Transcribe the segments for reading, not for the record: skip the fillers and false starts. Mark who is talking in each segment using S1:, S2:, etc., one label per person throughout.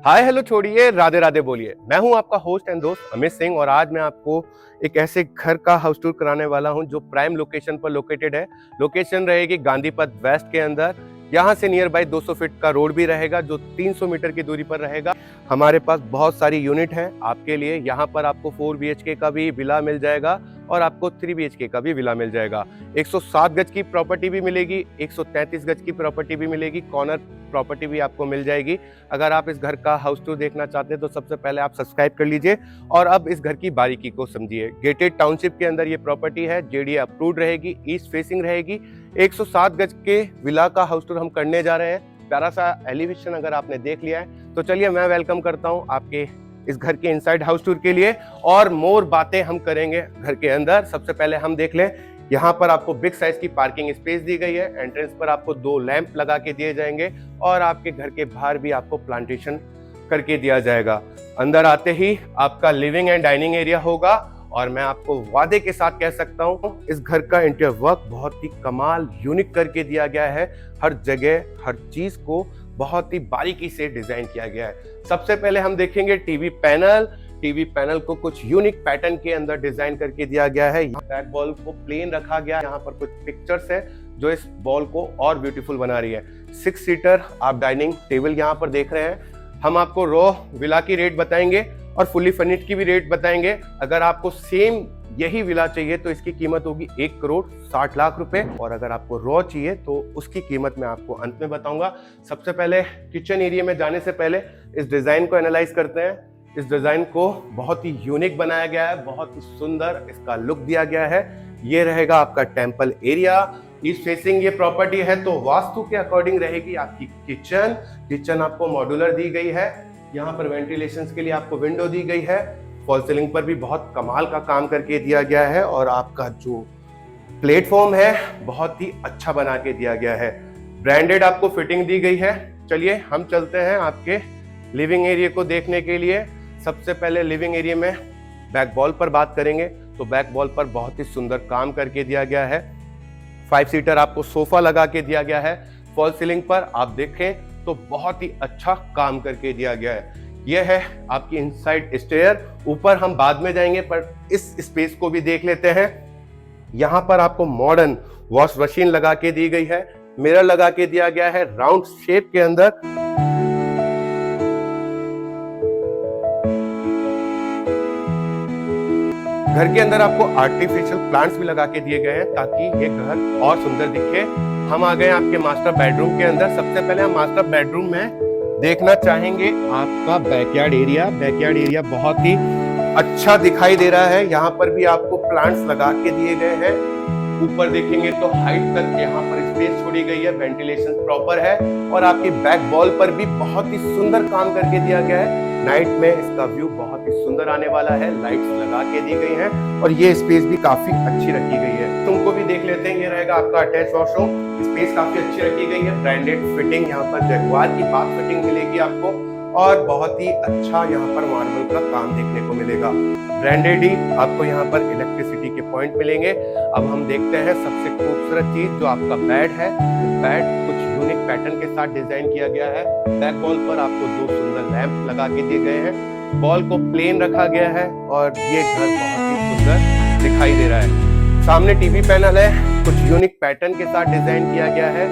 S1: Hi hello छोड़िए, राधे राधे बोलिए। मैं हूं आपका होस्ट एंड दोस्त अमित सिंह और आज मैं आपको एक ऐसे घर का हाउस टूर कराने वाला हूं जो प्राइम लोकेशन पर लोकेटेड है। लोकेशन रहेगी गांधी पथ वेस्ट के अंदर। यहां से नियर बाई 200 फीट का रोड भी रहेगा जो 300 मीटर की दूरी पर रहेगा। हमारे पास बहुत सारी यूनिट है आपके लिए। यहाँ पर आपको 4 BHK का भी विला मिल जाएगा और आपको 3 BHK का भी विला मिल जाएगा। 107 गज की प्रॉपर्टी भी मिलेगी, 133 गज की प्रॉपर्टी भी मिलेगी, कॉर्नर प्रॉपर्टी भी आपको मिल जाएगी। अगर आप इस घर का हाउस टूर देखना चाहते हैं तो सबसे पहले आप सब्सक्राइब कर लीजिए और अब इस घर की बारीकी को समझिए। गेटेड टाउनशिप के अंदर ये प्रॉपर्टी है, JDA अप्रूव्ड रहेगी, ईस्ट फेसिंग रहेगी। 107 गज के विला का हाउस टूर हम करने जा रहे हैं। प्यारा सा एलिवेशन अगर आपने देख लिया है तो चलिए मैं वेलकम करता हूं आपके इस घर के इनसाइड हाउस टूर के लिए और मोर बातें हम करेंगे घर के अंदर। सबसे पहले हम देख लें, यहाँ पर आपको बिग साइज की पार्किंग स्पेस दी गई है। एंट्रेंस पर आपको 2 लैंप लगा के दिए जाएंगे और आपके घर के बाहर भी आपको प्लांटेशन करके दिया जाएगा। अंदर आते ही आपका लिविंग एंड डाइनिंग एरिया होगा और मैं आपको वादे के साथ कह सकता हूँ इस घर का इंटीरियर वर्क बहुत ही कमाल यूनिक करके दिया गया है। हर जगह हर चीज को बहुत ही बारीकी से डिजाइन किया गया है। सबसे पहले हम देखेंगे टीवी पैनल को कुछ यूनिक पैटर्न के अंदर डिजाइन करके दिया गया है। बैक बॉल को प्लेन रखा गया है। यहाँ पर कुछ पिक्चर्स है जो इस बॉल को और ब्यूटीफुल बना रही है। 6 सीटर आप डाइनिंग टेबल यहाँ पर देख रहे हैं। हम आपको रॉ विला की रेट बताएंगे और फुली फर्निश्ड की भी रेट बताएंगे। अगर आपको सेम यही विला चाहिए तो इसकी कीमत होगी 1,60,00,000 रुपए और अगर आपको रॉ चाहिए तो उसकी कीमत मैं आपको अंत में बताऊंगा। सबसे पहले किचन एरिया में जाने से पहले इस डिजाइन को एनालाइज करते हैं। इस डिजाइन को बहुत ही यूनिक बनाया गया है, बहुत ही सुंदर इसका लुक दिया गया है। ये रहेगा आपका टेम्पल एरिया। ईस्ट फेसिंग ये प्रॉपर्टी है तो वास्तु के अकॉर्डिंग रहेगी आपकी किचन आपको मॉड्यूलर दी गई है। यहाँ पर वेंटिलेशन के लिए आपको विंडो दी गई है। फॉल सीलिंग पर भी बहुत कमाल का काम करके दिया गया है और आपका जो प्लेटफॉर्म है बहुत ही अच्छा बना के दिया गया है। ब्रांडेड आपको फिटिंग दी गई है। चलिए हम चलते हैं आपके लिविंग एरिया को देखने के लिए। सबसे पहले लिविंग एरिया में बैक वॉल पर बात करेंगे तो बैक वॉल पर बहुत ही सुंदर काम करके दिया गया है। 5 सीटर आपको सोफा लगा के दिया गया है। फॉल सीलिंग पर आप देखें तो बहुत ही अच्छा काम करके दिया गया है। यह है आपकी इनसाइड स्टेयर। ऊपर हम बाद में जाएंगे पर इस स्पेस को भी देख लेते हैं। यहाँ पर आपको मॉडर्न वॉश मशीन लगा के दी गई है। मिरर लगा के दिया गया है राउंड शेप के अंदर। घर के अंदर आपको आर्टिफिशियल प्लांट्स भी लगा के दिए गए हैं ताकि ये घर और सुंदर दिखे। हम आ गए आपके मास्टर बेडरूम के अंदर। सबसे पहले हम मास्टर बेडरूम में देखना चाहेंगे आपका बैकयार्ड एरिया बहुत ही अच्छा दिखाई दे रहा है। यहाँ पर भी आपको प्लांट्स लगा के दिए गए हैं। ऊपर देखेंगे तो हाइट तक यहाँ पर स्पेस छोड़ी गई है, वेंटिलेशन प्रॉपर है और आपकी बैक वॉल पर भी बहुत ही सुंदर काम करके दिया गया है। नाइट में इसका व्यू बहुत ही सुंदर आने वाला है। लाइट्स लगा के दी गई हैं और ये स्पेस भी काफी अच्छी रखी गई है। तुमको भी देख लेते हैं। ये रहेगा आपका अटैच वॉशरूम। स्पेस काफी अच्छी रखी गई है। ब्रांडेड फिटिंग यहाँ पर जगुआर की बाथ फिटिंग मिलेगी आपको और बहुत ही अच्छा यहाँ पर मार्बल का काम देखने को मिलेगा। ब्रांडेड ही आपको यहाँ पर इलेक्ट्रिसिटी के पॉइंट मिलेंगे। अब हम देखते हैं सबसे खूबसूरत चीज जो आपका बेड है। बेड कुछ यूनिक पैटर्न के साथ डिजाइन किया गया है। बैक वॉल पर आपको 2 सुंदर लैंप लगा के दिए गए हैं। वॉल को प्लेन रखा गया है और ये घर बहुत ही सुंदर दिखाई दे रहा है। सामने टीवी पैनल है, कुछ यूनिक पैटर्न के साथ डिजाइन किया गया है।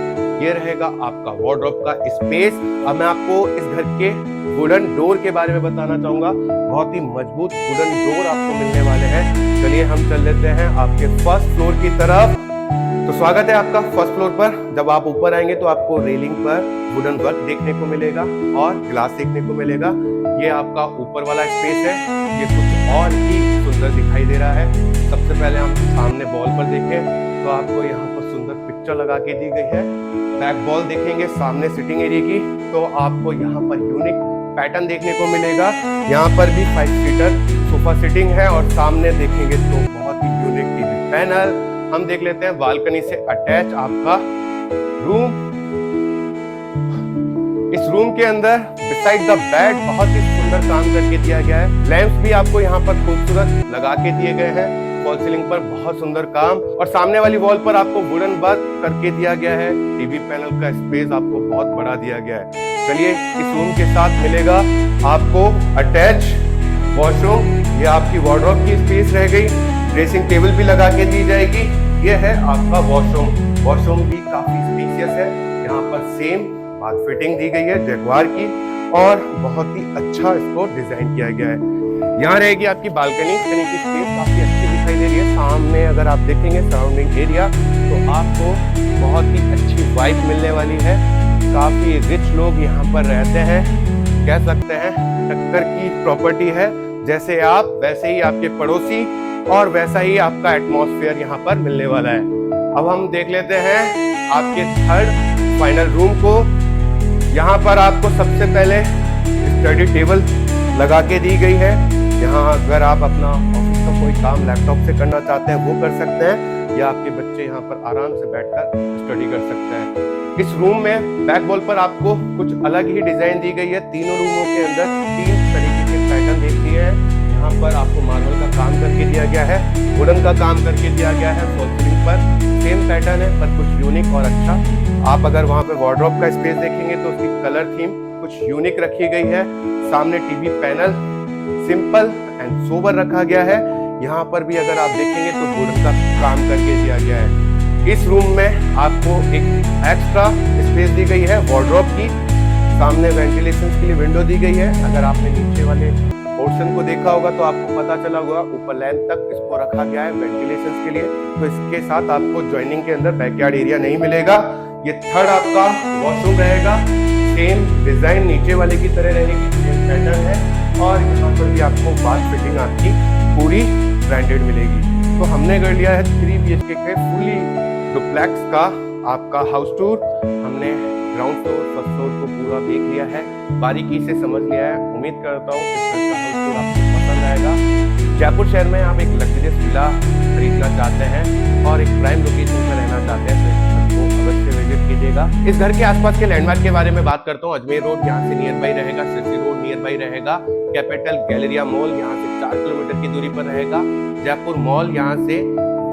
S1: ये रहेगा आपका वार्डरोब का स्पेस। अब मैं आपको इस घर के वुडन डोर के बारे में बताना चाहूंगा। बहुत ही मजबूत वुडन डोर आपको मिलने वाले हैं। चलिए हम चल लेते हैं आपके फर्स्ट फ्लोर की तरफ। तो स्वागत है आपका फर्स्ट फ्लोर पर। जब आप ऊपर आएंगे तो आपको रेलिंग पर वुडन वर्क देखने को मिलेगा और ग्लास देखने को मिलेगा। ये आपका ऊपर वाला स्पेस है, ये कुछ और ही सुंदर दिखाई दे रहा है। सबसे पहले हम सामने वॉल पर देखें तो आपको यहाँ पर सुंदर पिक्चर लगा के दी गई है। बैक वॉल देखेंगे सामने सिटिंग एरिया की तो आपको यहाँ पर यूनिक पैटर्न देखने को मिलेगा। यहाँ पर भी 5 सीटर सोफा सिटिंग है और सामने देखेंगे तो बहुत ही यूनिक टीवी पैनल। हम देख लेते हैं बालकनी से अटैच आपका रूम। इस रूम के अंदर बिसाइड द बेड बहुत ही सुंदर काम करके दिया गया है। लैंप्स भी आपको यहाँ पर खूबसूरत लगा के दिए गए हैं। फॉल सीलिंग पर बहुत सुंदर काम, और सामने वाली वॉल पर आपको वुडन वर्क करके दिया गया है। टीवी पैनल का स्पेस आपको बहुत बड़ा दिया गया है। चलिए, इस रूम के साथ मिलेगा आपको अटैच वॉशरूम। ये आपकी वार्डरोब की स्पेस रह गई, ड्रेसिंग टेबल भी लगा के दी जाएगी। ये है आपका वॉशरूम। वॉशरूम भी काफी स्पेशियस है। यहाँ पर सेम बाथ फिटिंग दी गई है जगुआर की, और बहुत ही अच्छा इसको डिजाइन किया गया है। यहाँ रहेगी आपकी बालकनी की स्पेस, काफी अच्छी दिखाई दे रही है। सामने अगर आप देखेंगे सराउंडिंग एरिया, तो आपको बहुत ही अच्छी वाइब मिलने वाली है। काफी रिच लोग यहाँ पर रहते हैं, कह सकते हैं टक्कर की प्रॉपर्टी है। जैसे आप वैसे ही आपके पड़ोसी, और वैसा ही आपका एटमॉस्फेयर यहाँ पर मिलने वाला है। अब हम देख लेते हैं आपके थर्ड फाइनल रूम को। यहाँ पर आपको सबसे पहले स्टडी टेबल लगा के दी गई है। यहाँ अगर आप अपना ऑफिस का कोई काम लैपटॉप से करना चाहते हैं वो कर सकते हैं, या आपके बच्चे यहाँ पर आराम से बैठकर स्टडी कर सकते हैं। इस रूम में बैक वॉल पर आपको कुछ अलग ही डिजाइन दी गई है। तीनों रूमों के अंदर 3 तरीके के पैटर्न देख लिए हैं। यहाँ पर आपको मार्बल का काम करके दिया गया है, वुडन का काम करके दिया गया है। फॉल सीलिंग पर सेम पैटर्न है, पर कुछ यूनिक और अच्छा। आप अगर वहाँ पे वार्डरोब का स्पेस देखेंगे तो उसकी कलर थीम कुछ यूनिक रखी गई है। सामने TV panel simple and sober रखा गया है। यहाँ पर भी अगर आप देखेंगे तो वुडन का काम करके दिया गया है। इस रूम में आपको एक एक्स्ट्रा स्पेस दी गई है वार्डरोब की। सामने वेंटिलेशन के लिए विंडो दी गई है। अगर आपने नीचे वाले पोर्शन को देखा होगा तो आपको पता चला होगा ऊपर लैंप तक इसको रखा गया है वेंटिलेशन के लिए। तो इसके साथ आपको जॉइनिंग के अंदर बैकयार्ड एरिया नहीं मिलेगा। ये थर्ड आपका वॉशरूम रहेगा, सेम डिजाइन नीचे वाले की तरह रहेगी, सेम पैटर्न है, और यहाँ पर भी आपको बाथ फिटिंग आपकी पूरी ब्रांडेड मिलेगी। तो हमने कर लिया है 3 BHK के फुली डुप्लेक्स का आपका हाउस टूर। हमने ग्राउंड फ्लोर, फर्स्ट फ्लोर को पूरा देख लिया है, बारीकी से समझ लिया है। उम्मीद करता हूँ इस घर का हाउस टूर आपको पसंद आएगा। जयपुर शहर में आप एक लग्जरियस विला खरीदना चाहते हैं और एक प्राइम लोकेशन में रहना चाहते हैं तो इस घर को अवश्य विजिट कीजिएगा। इस घर के आसपास के लैंडमार्क के बारे में बात करता हूँ। अजमेर रोड यहाँ से नियर बाई रहेगा, सिरसी रोड नियर बाई रहेगा, कैपिटल गैलेरिया मॉल यहाँ से 4 किलोमीटर की दूरी पर रहेगा, जयपुर मॉल यहाँ से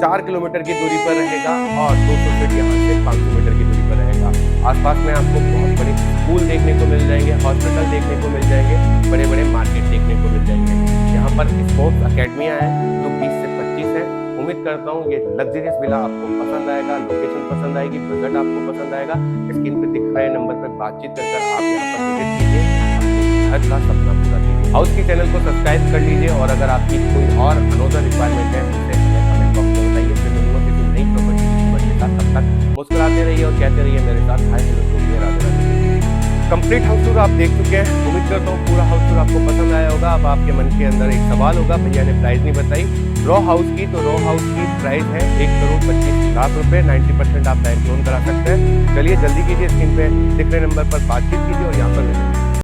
S1: 4 किलोमीटर की दूरी पर रहेगा, और 200 फीट यहाँ से 500 मीटर की दूरी पर रहेगा। आसपास में आपको बहुत बड़े स्कूल देखने को मिल जाएंगे, हॉस्पिटल देखने को मिल जाएंगे, बड़े बड़े मार्केट देखने को मिल जाएंगे। यहाँ पर स्पोर्ट्स अकेडमियाँ हैं जो 20 से 25 है। उम्मीद करता हूँ ये लग्जरियस विला आपको पसंद आएगा, लोकेशन पसंद आएगी, बजट आपको पसंद आएगा। स्क्रीन पे दिख रहे नंबर पर बातचीत कर आप यहाँ पर विजिट कीजिए, घर का सपना पूरा कीजिए। हाउस की चैनल को सब्सक्राइब कर लीजिए, और अगर आपकी कोई और अनोदर रिक्वायरमेंट है उसे हमें कमेंट बॉक्स में बताइए। फिर मिलूंगा किसी नई प्रॉपर्टी के साथ। तब तक मुस्कुराते रहिए और कहते रहिए मेरे साथ हाय हेलो तो Radhe Radhe. Complete house tour आप देख चुके हैं। उम्मीद करता हूँ पूरा हाउस टूर आपको पसंद आया होगा। अब आपके मन के अंदर एक सवाल होगा, भैया ने प्राइस नहीं बताई रॉ हाउस की। तो रॉ हाउस की प्राइस है 1,25,00,000 रुपए। 90% आप बैंक लोन करा सकते हैं। चलिए जल्दी कीजिए, स्क्रीन पे दिख रहे नंबर पर बातचीत कीजिए और यहाँ पर